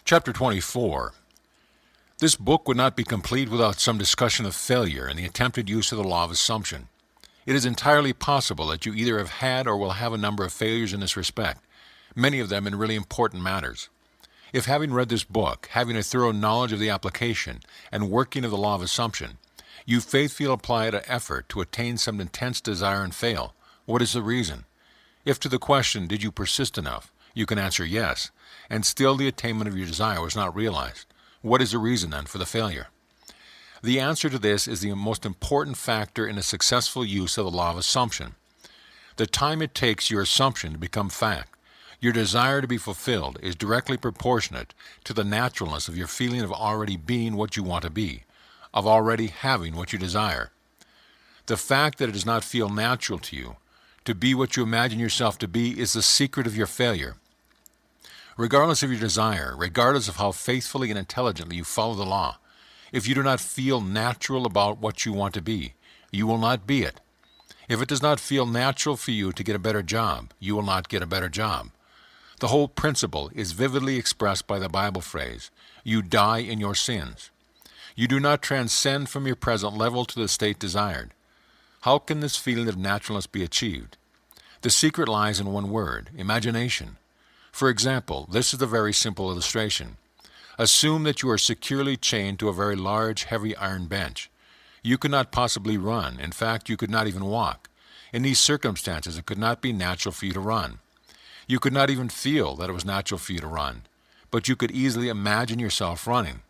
Chapter 24. This book would not be complete without some discussion of failure and the attempted use of the law of assumption. It is entirely possible that you either have had or will have a number of failures in this respect, many of them in really important matters. If having read this book, having a thorough knowledge of the application and working of the law of assumption, you faithfully apply an effort to attain some intense desire and fail, what is the reason? If to the question, did you persist enough, you can answer yes, and still the attainment of your desire was not realized, what is the reason then for the failure? The answer to this is the most important factor in a successful use of the law of assumption. The time it takes your assumption to become fact, your desire to be fulfilled, is directly proportionate to the naturalness of your feeling of already being what you want to be, of already having what you desire. The fact that it does not feel natural to you to be what you imagine yourself to be is the secret of your failure. Regardless of your desire, regardless of how faithfully and intelligently you follow the law, if you do not feel natural about what you want to be, you will not be it. If it does not feel natural for you to get a better job, you will not get a better job. The whole principle is vividly expressed by the Bible phrase, "You die in your sins." You do not transcend from your present level to the state desired. How can this feeling of naturalness be achieved? The secret lies in one word, imagination. For example, this is a very simple illustration. Assume that you are securely chained to a very large, heavy iron bench. You could not possibly run. In fact, you could not even walk. In these circumstances, it could not be natural for you to run. You could not even feel that it was natural for you to run, but you could easily imagine yourself running.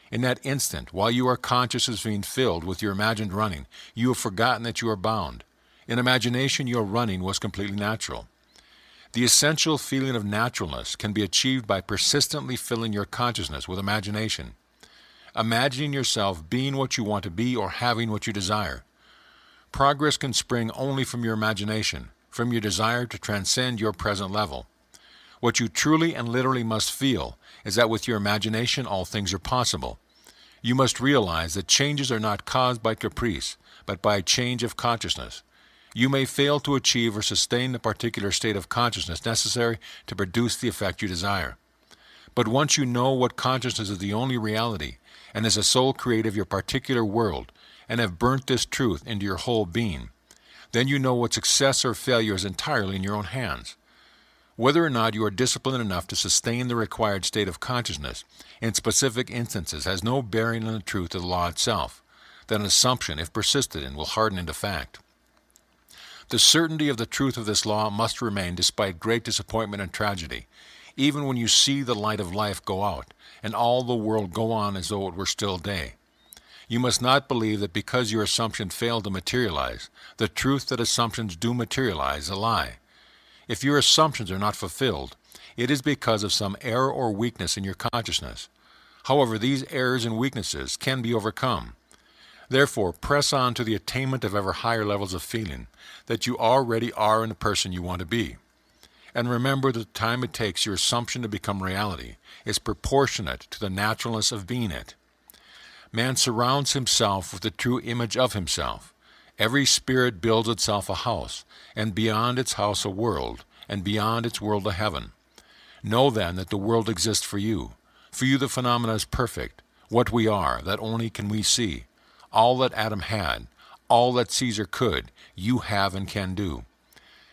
In that instant, while you are conscious of being filled with your imagined running, you have forgotten that you are bound. In imagination, your running was completely natural. The essential feeling of naturalness can be achieved by persistently filling your consciousness with imagination, imagining yourself being what you want to be or having what you desire. Progress can spring only from your imagination, from your desire to transcend your present level. What you truly and literally must feel is that with your imagination all things are possible. You must realize that changes are not caused by caprice, but by a change of consciousness. You may fail to achieve or sustain the particular state of consciousness necessary to produce the effect you desire. But once you know what consciousness is the only reality and is the sole creator of your particular world, and have burnt this truth into your whole being, then you know what success or failure is entirely in your own hands. Whether or not you are disciplined enough to sustain the required state of consciousness in specific instances has no bearing on the truth of the law itself, that an assumption, if persisted in, will harden into fact. The certainty of the truth of this law must remain despite great disappointment and tragedy, even when you see the light of life go out, and all the world go on as though it were still day. You must not believe that because your assumption failed to materialize, the truth that assumptions do materialize is a lie. If your assumptions are not fulfilled, it is because of some error or weakness in your consciousness. However, these errors and weaknesses can be overcome. Therefore, press on to the attainment of ever higher levels of feeling that you already are in the person you want to be. And remember that the time it takes your assumption to become reality is proportionate to the naturalness of being it. Man surrounds himself with the true image of himself. Every spirit builds itself a house, and beyond its house a world, and beyond its world a heaven. Know then that the world exists for you. For you the phenomena is perfect. What we are, that only can we see. All that Adam had, all that Caesar could, you have and can do.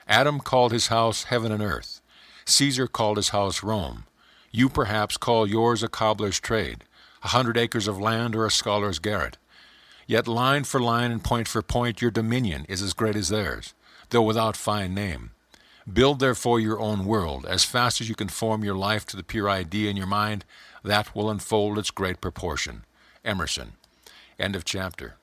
Adam called his house heaven and earth. Caesar called his house Rome. You perhaps call yours a cobbler's trade, 100 acres of land or a scholar's garret. Yet line for line and point for point your dominion is as great as theirs, though without fine name. Build therefore your own world. As fast as you can form your life to the pure idea in your mind, that will unfold its great proportion. Emerson. End of chapter.